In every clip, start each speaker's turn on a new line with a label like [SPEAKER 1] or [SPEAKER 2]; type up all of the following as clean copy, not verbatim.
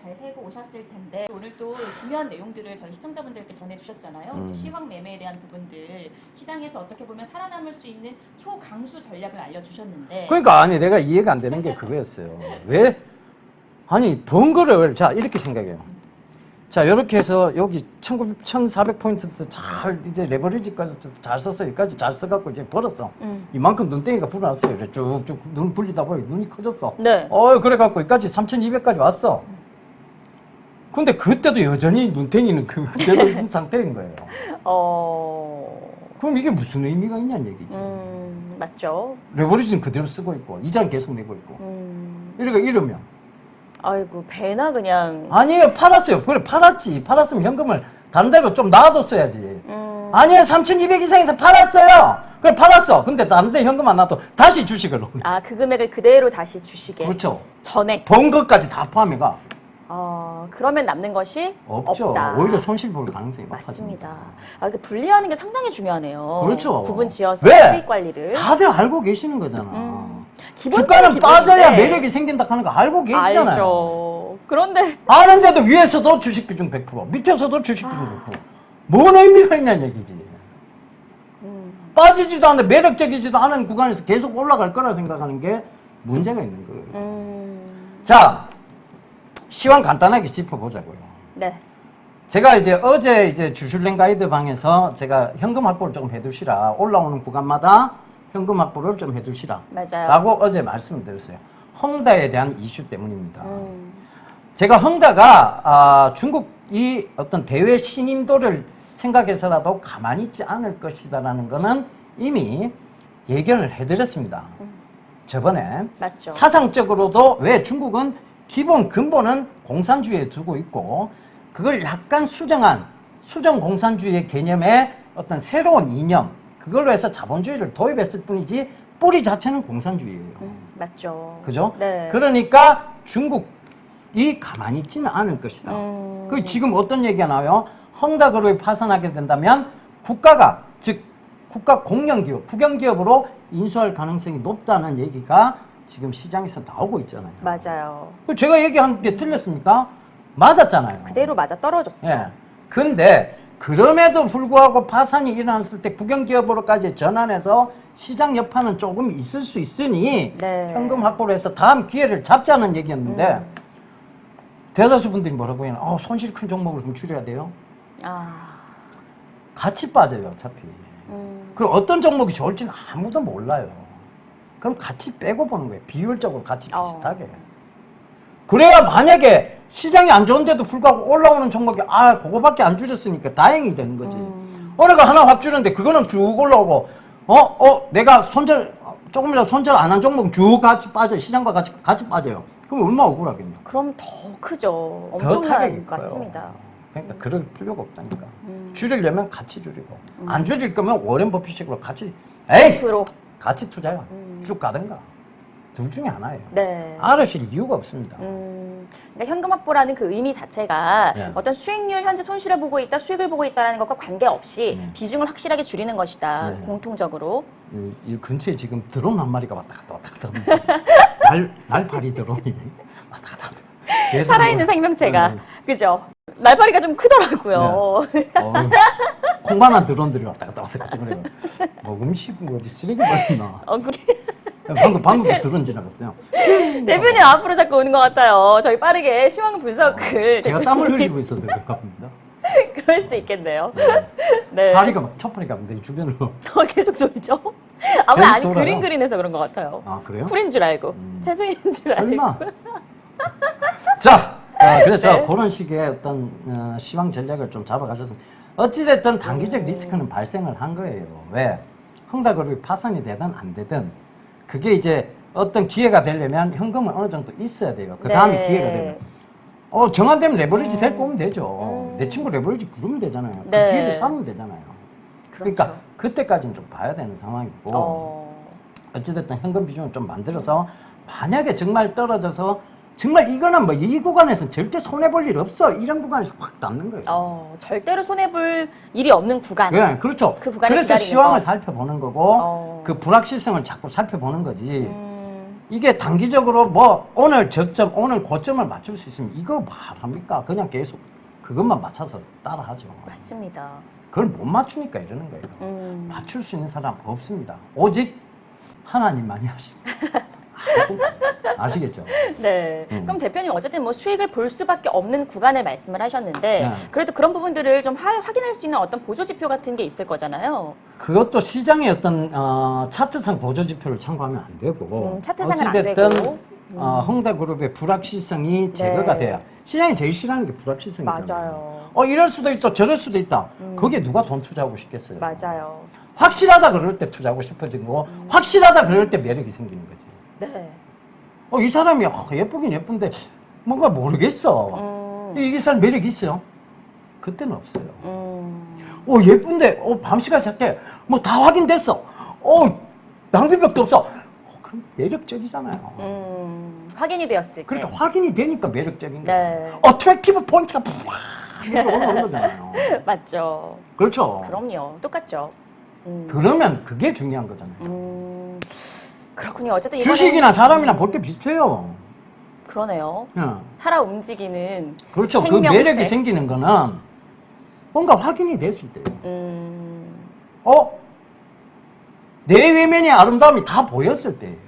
[SPEAKER 1] 잘 세고 오셨을 텐데 오늘 또 중요한 내용들을 저희 시청자분들께 전해주셨잖아요. 시황 매매에 대한 부분들, 시장에서 어떻게 보면 살아남을 수 있는 초강수 전략을 알려주셨는데
[SPEAKER 2] 그러니까 아니 내가 이해가 안 되는 게 그거였어요. 왜? 아니 번거를 자 이렇게 생각해요. 자 이렇게 해서 여기 1400포인트도 잘 이제 레버리지까지 잘 써서 여기까지 잘 써갖고 이제 벌었어. 이만큼 눈덩이가 불어났어요. 이래 쭉쭉 눈 불리다 보니 눈이 커졌어.
[SPEAKER 1] 네.
[SPEAKER 2] 그래갖고 여기까지 3200까지 왔어. 근데 그때도 여전히 눈탱이는 그대로 있는 상태인 거예요. 그럼 이게 무슨 의미가 있냐는 얘기지.
[SPEAKER 1] 맞죠.
[SPEAKER 2] 레버리지는 그대로 쓰고 있고 이자는 계속 내고 있고. 그러니까 이러면
[SPEAKER 1] 아이고 배나 그냥.
[SPEAKER 2] 아니에요. 팔았어요. 그래 팔았지. 팔았으면 현금을 다른 데로 좀 놔뒀어야지. 아니에요. 3200 이상에서 팔았어요. 그래 팔았어. 근데 다른 데 현금 안 놔둬. 다시 주식을.
[SPEAKER 1] 아, 그 금액을 그대로 다시 주시게.
[SPEAKER 2] 그렇죠.
[SPEAKER 1] 전액.
[SPEAKER 2] 번 것까지 다 포함해가.
[SPEAKER 1] 그러면 남는 것이
[SPEAKER 2] 없죠.
[SPEAKER 1] 없다.
[SPEAKER 2] 오히려 손실 볼 가능성이
[SPEAKER 1] 맞습니다.
[SPEAKER 2] 높아집니다.
[SPEAKER 1] 그 분리하는 게 상당히 중요하네요.
[SPEAKER 2] 그렇죠.
[SPEAKER 1] 구분 지어서
[SPEAKER 2] 왜?
[SPEAKER 1] 수익 관리를.
[SPEAKER 2] 다들 알고 계시는 거잖아.
[SPEAKER 1] 기본적인
[SPEAKER 2] 주가는
[SPEAKER 1] 기본인데.
[SPEAKER 2] 빠져야 매력이 생긴다 하는 거 알고 계시잖아요.
[SPEAKER 1] 알죠. 그런데
[SPEAKER 2] 아는데도 위에서도 주식 비중 100%, 밑에서도 주식 비중 100%. 뭔 의미가 있냐는 얘기지. 빠지지도 않는데 매력적이지도 않은 구간에서 계속 올라갈 거라 생각하는 게 문제가 있는 거예요. 자, 시황 간단하게 짚어보자고요.
[SPEAKER 1] 네.
[SPEAKER 2] 제가 이제 어제 이제 주슐랭 가이드 방에서 제가 현금 확보를 조금 해두시라. 올라오는 구간마다 현금 확보를 좀 해두시라.
[SPEAKER 1] 맞아요.
[SPEAKER 2] 라고 어제 말씀을 드렸어요. 헝다에 대한 이슈 때문입니다. 제가 헝다가 중국이 어떤 대외 신임도를 생각해서라도 가만히 있지 않을 것이다라는 거는 이미 예견을 해드렸습니다. 저번에.
[SPEAKER 1] 맞죠.
[SPEAKER 2] 사상적으로도 왜 중국은 기본 근본은 공산주의에 두고 있고 그걸 약간 수정 공산주의의 개념의 어떤 새로운 이념 그걸로 해서 자본주의를 도입했을 뿐이지 뿌리 자체는 공산주의예요.
[SPEAKER 1] 맞죠.
[SPEAKER 2] 그죠?
[SPEAKER 1] 네.
[SPEAKER 2] 그러니까 중국이 가만히 있지는 않을 것이다. 그 지금 어떤 얘기가 나와요? 헝다그룹이 파산하게 된다면 국가가 즉 국가 공영기업, 국영기업으로 인수할 가능성이 높다는 얘기가 지금 시장에서 나오고 있잖아요.
[SPEAKER 1] 맞아요.
[SPEAKER 2] 제가 얘기한 게 틀렸습니까? 맞았잖아요.
[SPEAKER 1] 그대로 맞아 떨어졌죠.
[SPEAKER 2] 예. 근데 그럼에도 불구하고 파산이 일어났을 때 국영기업으로까지 전환해서 시장 여파는 조금 있을 수 있으니
[SPEAKER 1] 네.
[SPEAKER 2] 현금 확보를 해서 다음 기회를 잡자는 얘기였는데 대다수 분들이 뭐라고 해요? 손실이 큰 종목을 그럼 줄여야 돼요? 같이 빠져요 어차피. 그리고 어떤 종목이 좋을지는 아무도 몰라요. 그럼 같이 빼고 보는 거예요. 비율적으로 같이 비슷하게. 그래야 만약에 시장이 안 좋은데도 불구하고 올라오는 종목이 그거밖에 안 줄였으니까 다행이 되는 거지. 어느가 하나 확 줄였는데 그거는 쭉 올라오고 내가 조금이라도 손절 안 한 종목은 쭉 같이 빠져요. 시장과 같이 빠져요. 그럼 얼마나 억울하겠냐.
[SPEAKER 1] 그럼 더 크죠.
[SPEAKER 2] 더
[SPEAKER 1] 엄청난
[SPEAKER 2] 타격이 커요.
[SPEAKER 1] 맞습니다.
[SPEAKER 2] 그러니까 그럴 필요가 없다니까. 줄이려면 같이 줄이고 안 줄일 거면 워렌 버핏식으로 같이
[SPEAKER 1] 세트로.
[SPEAKER 2] 같이 투자야. 쭉 가든가. 둘 중에 하나예요.
[SPEAKER 1] 네.
[SPEAKER 2] 알으실 이유가 없습니다.
[SPEAKER 1] 그러니까 현금 확보라는 그 의미 자체가
[SPEAKER 2] 네.
[SPEAKER 1] 어떤 수익률 현재 손실을 보고 있다, 수익을 보고 있다는 것과 관계없이 비중을 확실하게 줄이는 것이다.
[SPEAKER 2] 네.
[SPEAKER 1] 공통적으로.
[SPEAKER 2] 이 근처에 지금 드론 한 마리가 왔다 갔다 합니다. 날파리 드론이 왔다 갔다 합니다. 계속
[SPEAKER 1] 살아있는 생명체가. 그죠? 날파리가 좀 크더라고요.
[SPEAKER 2] 콩만한 드론들이 왔다 갔다 그래요. 음식 어디 쓰레기 버렸나.
[SPEAKER 1] 그게
[SPEAKER 2] 방금 드론 지나갔어요.
[SPEAKER 1] 대표님 앞으로 자꾸 오는 것 같아요. 저희 빠르게 시황 분석을.
[SPEAKER 2] 제가 땀을 흘리고 있어서 그런가 봅니다.
[SPEAKER 1] 그럴 수도 있겠네요.
[SPEAKER 2] 네.
[SPEAKER 1] 네.
[SPEAKER 2] 파리가 막 첫파리가 내 주변으로.
[SPEAKER 1] 계속 돌죠? 아마 아니
[SPEAKER 2] 돌아요?
[SPEAKER 1] 그림 그리면서 그런 것 같아요.
[SPEAKER 2] 그래요?
[SPEAKER 1] 풀인 줄 알고. 채소인 줄 알고.
[SPEAKER 2] 설마. 자, 그래서
[SPEAKER 1] 네.
[SPEAKER 2] 그런 식의 어떤 시황 전략을 좀 잡아가셔서 어찌됐든 단기적 리스크는 발생을 한 거예요. 왜? 헝다그룹이 파산이 되든 안 되든 그게 이제 어떤 기회가 되려면 현금은 어느 정도 있어야 돼요. 그 다음에
[SPEAKER 1] 네.
[SPEAKER 2] 기회가 되면. 정한되면 레버리지 데리고 오면 되죠. 내 친구 레버리지 부르면 되잖아요. 그
[SPEAKER 1] 네.
[SPEAKER 2] 기회를 삼으면 되잖아요.
[SPEAKER 1] 그렇죠.
[SPEAKER 2] 그러니까 그때까지는 좀 봐야 되는 상황이고 어찌됐든 현금 비중을 좀 만들어서 만약에 정말 떨어져서 정말 이거는 뭐 이 구간에서는 절대 손해볼 일 없어 이런 구간에서 확 남는 거예요.
[SPEAKER 1] 절대로 손해볼 일이 없는 구간.
[SPEAKER 2] 네, 그렇죠.
[SPEAKER 1] 그 구간을
[SPEAKER 2] 그래서
[SPEAKER 1] 기다리는
[SPEAKER 2] 시황을
[SPEAKER 1] 거.
[SPEAKER 2] 살펴보는 거고 그 불확실성을 자꾸 살펴보는 거지. 이게 단기적으로 뭐 오늘 저점, 오늘 고점을 맞출 수 있으면 이거 말합니까? 그냥 계속 그것만 맞춰서 따라하죠.
[SPEAKER 1] 맞습니다.
[SPEAKER 2] 그걸 못 맞추니까 이러는 거예요. 맞출 수 있는 사람 없습니다. 오직 하나님만이 하십니다. 아시겠죠?
[SPEAKER 1] 네. 그럼 대표님 어쨌든 뭐 수익을 볼 수밖에 없는 구간을 말씀을 하셨는데
[SPEAKER 2] 네.
[SPEAKER 1] 그래도 그런 부분들을 좀 확인할 수 있는 어떤 보조 지표 같은 게 있을 거잖아요.
[SPEAKER 2] 그것도 시장의 어떤 차트상 보조지표를 참고하면 안 되고
[SPEAKER 1] 차트상은 안
[SPEAKER 2] 어찌됐든
[SPEAKER 1] 되고.
[SPEAKER 2] 홍다그룹의 불확실성이 제거가
[SPEAKER 1] 네.
[SPEAKER 2] 돼야 시장이 제일 싫어하는 게 불확실성이잖아요.
[SPEAKER 1] 맞아요.
[SPEAKER 2] 이럴 수도 있다 저럴 수도 있다. 거기에 누가 돈 투자하고 싶겠어요.
[SPEAKER 1] 맞아요.
[SPEAKER 2] 확실하다 그럴 때 투자하고 싶어지는 거고 확실하다 그럴 때 매력이 생기는 거지.
[SPEAKER 1] 네.
[SPEAKER 2] 이 사람이 예쁘긴 예쁜데 뭔가 모르겠어. 이 사람 매력이 있어요? 그때는 없어요. 예쁜데 밤시간 작게 뭐 다 확인됐어. 낭비벽도 없어. 그럼 매력적이잖아요.
[SPEAKER 1] 확인이 되었을 때.
[SPEAKER 2] 그러니까 확인이 되니까 매력적인 거예요.
[SPEAKER 1] 네.
[SPEAKER 2] 어트랙티브 포인트가 푸악 올라오는 거잖아요.
[SPEAKER 1] 맞죠.
[SPEAKER 2] 그렇죠.
[SPEAKER 1] 그럼요. 똑같죠.
[SPEAKER 2] 그러면 그게 중요한 거잖아요.
[SPEAKER 1] 그렇군요. 어쨌든
[SPEAKER 2] 주식이나 사람이나 볼 게 비슷해요.
[SPEAKER 1] 그러네요.
[SPEAKER 2] 예.
[SPEAKER 1] 살아 움직이는
[SPEAKER 2] 그렇죠. 그
[SPEAKER 1] 생명체.
[SPEAKER 2] 매력이 생기는 거는 뭔가 확인이 됐을 때예요. 내 외면의 아름다움이 다 보였을 때예요.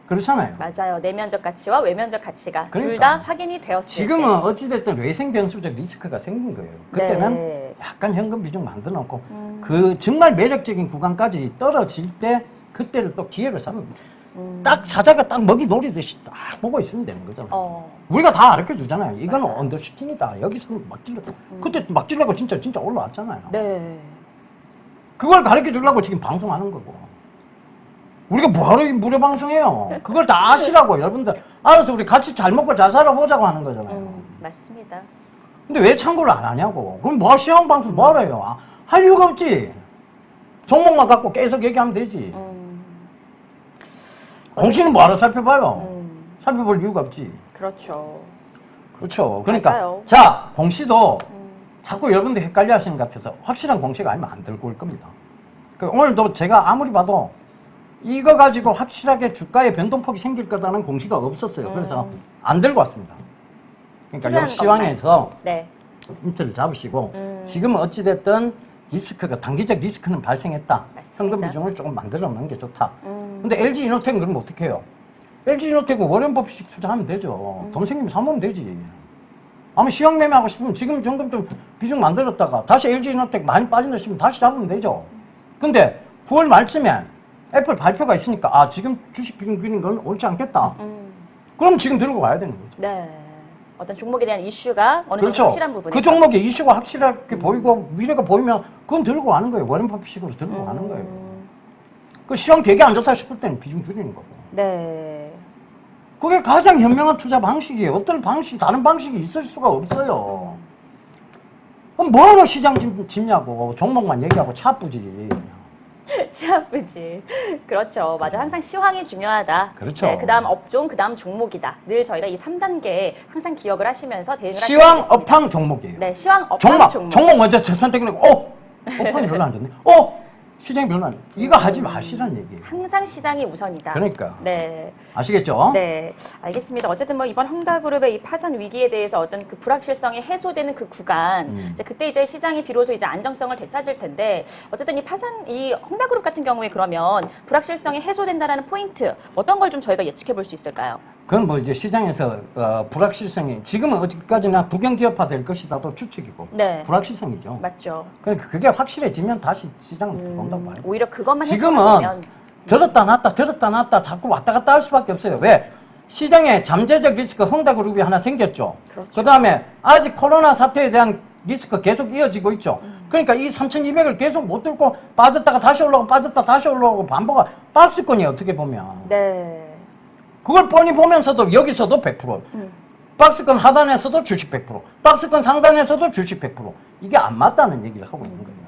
[SPEAKER 2] 그렇잖아요.
[SPEAKER 1] 맞아요. 내면적 가치와 외면적 가치가 둘
[SPEAKER 2] 그러니까.
[SPEAKER 1] 다 확인이 되었을 때.
[SPEAKER 2] 지금은 어찌됐든 외생 변수적 리스크가 생긴 거예요. 그때는
[SPEAKER 1] 네.
[SPEAKER 2] 약간 현금 비중 만들어 놓고 그 정말 매력적인 구간까지 떨어질 때 그때를 또 기회를 삼는 딱 사자가 딱 먹이 노리듯이 딱 보고 있으면 되는 거잖아요. 우리가 다 가르쳐 주잖아요. 이거는
[SPEAKER 1] 맞아요.
[SPEAKER 2] 언더슈팅이다. 여기서는 막 찔렀다. 그때 막 찔러고 진짜 올라왔잖아요.
[SPEAKER 1] 네.
[SPEAKER 2] 그걸 가르쳐 주려고 지금 방송하는 거고. 우리가 뭐하러 이 무료 방송해요? 그걸 다 아시라고 여러분들. 알아서 우리 같이 잘 먹고 잘 살아보자고 하는 거잖아요.
[SPEAKER 1] 맞습니다.
[SPEAKER 2] 근데 왜 참고를 안 하냐고. 그럼 뭐 시험 방송 뭐하러 해요? 할 이유가 없지. 종목만 갖고 계속 얘기하면 되지. 공시는 뭐하러 살펴봐요? 살펴볼 이유가 없지.
[SPEAKER 1] 그렇죠.
[SPEAKER 2] 그렇죠. 그러니까
[SPEAKER 1] 맞아요.
[SPEAKER 2] 자 공시도 자꾸 여러분들 헷갈려 하시는 것 같아서 확실한 공시가 아니면 안 들고 올 겁니다. 오늘도 제가 아무리 봐도 이거 가지고 확실하게 주가의 변동폭이 생길 거다는 공시가 없었어요. 그래서 안 들고 왔습니다. 그러니까
[SPEAKER 1] 필요한
[SPEAKER 2] 역시황에서
[SPEAKER 1] 네.
[SPEAKER 2] 힌트를 잡으시고 지금은 어찌됐든 리스크가 단기적 리스크는 발생했다.
[SPEAKER 1] 맞습니다.
[SPEAKER 2] 현금 비중을 조금 만들어 놓는 게 좋다. 근데 LG 이노텍은 그러면 어떻게 해요? LG 이노텍은 워렌 버핏식 투자하면 되죠. 돈 생기면 사면 되지. 아무 시황 매매하고 싶으면 지금 현금 좀 비중 만들었다가 다시 LG 이노텍 많이 빠진다 싶으면 다시 잡으면 되죠. 근데 9월 말쯤에 애플 발표가 있으니까 지금 주식 비중 줄이는 건 옳지 않겠다. 그럼 지금 들고 가야 되는 거죠.
[SPEAKER 1] 네. 어떤 종목에 대한 이슈가 어느 정도
[SPEAKER 2] 그렇죠.
[SPEAKER 1] 확실한 부분에
[SPEAKER 2] 그 종목의 이슈가 확실하게 보이고 미래가 보이면 그건 들고 가는 거예요. 워렌 버핏식으로 들고 가는 거예요. 그 시황 되게 안 좋다 싶을 때는 비중 줄이는 거고.
[SPEAKER 1] 네.
[SPEAKER 2] 그게 가장 현명한 투자 방식이에요. 어떤 방식, 다른 방식이 있을 수가 없어요. 그럼 뭐하러 시장 짚냐고. 종목만 얘기하고 차쁘지.
[SPEAKER 1] 치 아프지. 그렇죠. 맞아. 항상 시황이 중요하다.
[SPEAKER 2] 그렇죠.
[SPEAKER 1] 네, 그다음 업종, 그다음 종목이다. 늘 저희가 이 3단계 항상 기억을 하시면서 대응을
[SPEAKER 2] 시황
[SPEAKER 1] 하시겠습니다.
[SPEAKER 2] 업황 종목이에요.
[SPEAKER 1] 네, 시황 업황 종목.
[SPEAKER 2] 종목 먼저 선택을 하고, 업황이 별로 안 좋네. 시장이 별로 안 좋네. 이거 하지 마시란 얘기예요.
[SPEAKER 1] 항상 시장이 우선이다.
[SPEAKER 2] 그러니까.
[SPEAKER 1] 네.
[SPEAKER 2] 아시겠죠?
[SPEAKER 1] 네, 알겠습니다. 어쨌든 뭐 이번 헝다그룹의 이 파산 위기에 대해서 어떤 그 불확실성이 해소되는 그 구간, 이제 그때 이제 시장이 비로소 이제 안정성을 되찾을 텐데, 어쨌든 이 헝다그룹 같은 경우에 그러면 불확실성이 해소된다라는 포인트 어떤 걸 좀 저희가 예측해 볼 수 있을까요?
[SPEAKER 2] 그건 뭐 이제 시장에서 불확실성이 지금은 어디까지나 국영기업화 될 것이다도 추측이고
[SPEAKER 1] 네.
[SPEAKER 2] 불확실성이죠.
[SPEAKER 1] 맞죠.
[SPEAKER 2] 그러니까 그게 확실해지면 다시 시장을 들어온다고 봐요.
[SPEAKER 1] 오히려 그것만
[SPEAKER 2] 지금은
[SPEAKER 1] 해소하면
[SPEAKER 2] 들었다 놨다 자꾸 왔다 갔다 할 수밖에 없어요. 왜? 시장에 잠재적 리스크 헝다그룹이 하나 생겼죠.
[SPEAKER 1] 그렇죠.
[SPEAKER 2] 그다음에 아직 코로나 사태에 대한 리스크 계속 이어지고 있죠. 그러니까 이 3,200을 계속 못 들고 빠졌다가 다시 올라오고 빠졌다 다시 올라오고 반복한 박스권이에요. 어떻게 보면.
[SPEAKER 1] 네.
[SPEAKER 2] 그걸 뻔히 보면서도 여기서도 100%. 박스권 하단에서도 주식 100%. 박스권 상단에서도 주식 100%. 이게 안 맞다는 얘기를 하고 있는 거예요.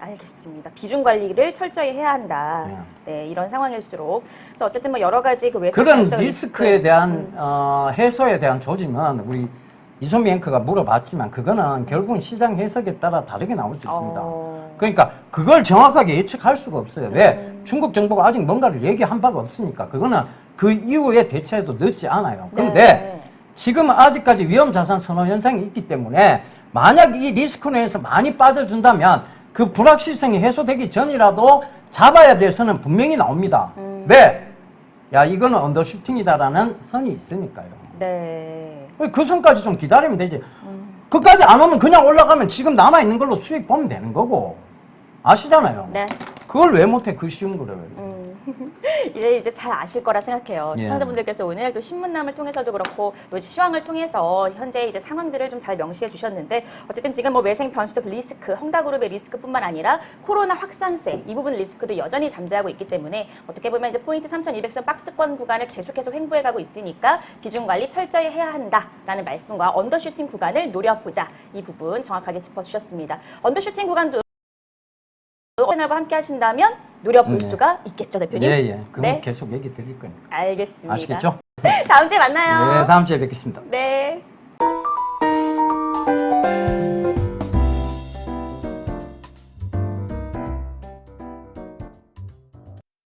[SPEAKER 1] 알겠습니다. 비중 관리를 철저히 해야 한다. 네, 이런 상황일수록. 그래서 어쨌든 뭐 여러 가지 그 외수
[SPEAKER 2] 그런
[SPEAKER 1] 변수가
[SPEAKER 2] 리스크에 대한 해소에 대한 조짐은 우리 이소미 앵커가 물어봤지만 그거는 결국은 시장 해석에 따라 다르게 나올 수 있습니다. 그러니까 그걸 정확하게 예측할 수가 없어요. 왜? 중국 정부가 아직 뭔가를 얘기한 바가 없으니까 그거는 그 이후에 대처해도 늦지 않아요. 그런데
[SPEAKER 1] 네.
[SPEAKER 2] 지금 아직까지 위험자산 선호 현상이 있기 때문에 만약 이 리스크 내에서 많이 빠져준다면 그 불확실성이 해소되기 전이라도 잡아야 될 선은 분명히 나옵니다. 왜? 야, 이거는 언더슈팅이다라는 선이 있으니까요.
[SPEAKER 1] 네.
[SPEAKER 2] 그 선까지 좀 기다리면 되지. 그까지 안 오면 그냥 올라가면 지금 남아있는 걸로 수익 보면 되는 거고. 아시잖아요.
[SPEAKER 1] 네.
[SPEAKER 2] 그걸 왜 못해? 그 쉬운 거를.
[SPEAKER 1] 이제 잘 아실 거라 생각해요.
[SPEAKER 2] 예.
[SPEAKER 1] 시청자분들께서 오늘 또 신문남을 통해서도 그렇고 또 시황을 통해서 현재 이제 상황들을 좀 잘 명시해 주셨는데 어쨌든 지금 뭐 외생 변수적 리스크, 헝다그룹의 리스크뿐만 아니라 코로나 확산세 이 부분 리스크도 여전히 잠재하고 있기 때문에 어떻게 보면 이제 포인트 3,200선 박스권 구간을 계속해서 횡보해 가고 있으니까 비중 관리 철저히 해야 한다라는 말씀과 언더슈팅 구간을 노려보자 이 부분 정확하게 짚어주셨습니다. 언더슈팅 구간도 채널과 함께 하신다면 노려볼 수가 있겠죠, 대표님?
[SPEAKER 2] 예, 예. 그럼
[SPEAKER 1] 네.
[SPEAKER 2] 계속 얘기 드릴 거니까.
[SPEAKER 1] 알겠습니다.
[SPEAKER 2] 아시겠죠?
[SPEAKER 1] 다음 주에 만나요.
[SPEAKER 2] 네, 다음 주에 뵙겠습니다.
[SPEAKER 1] 네.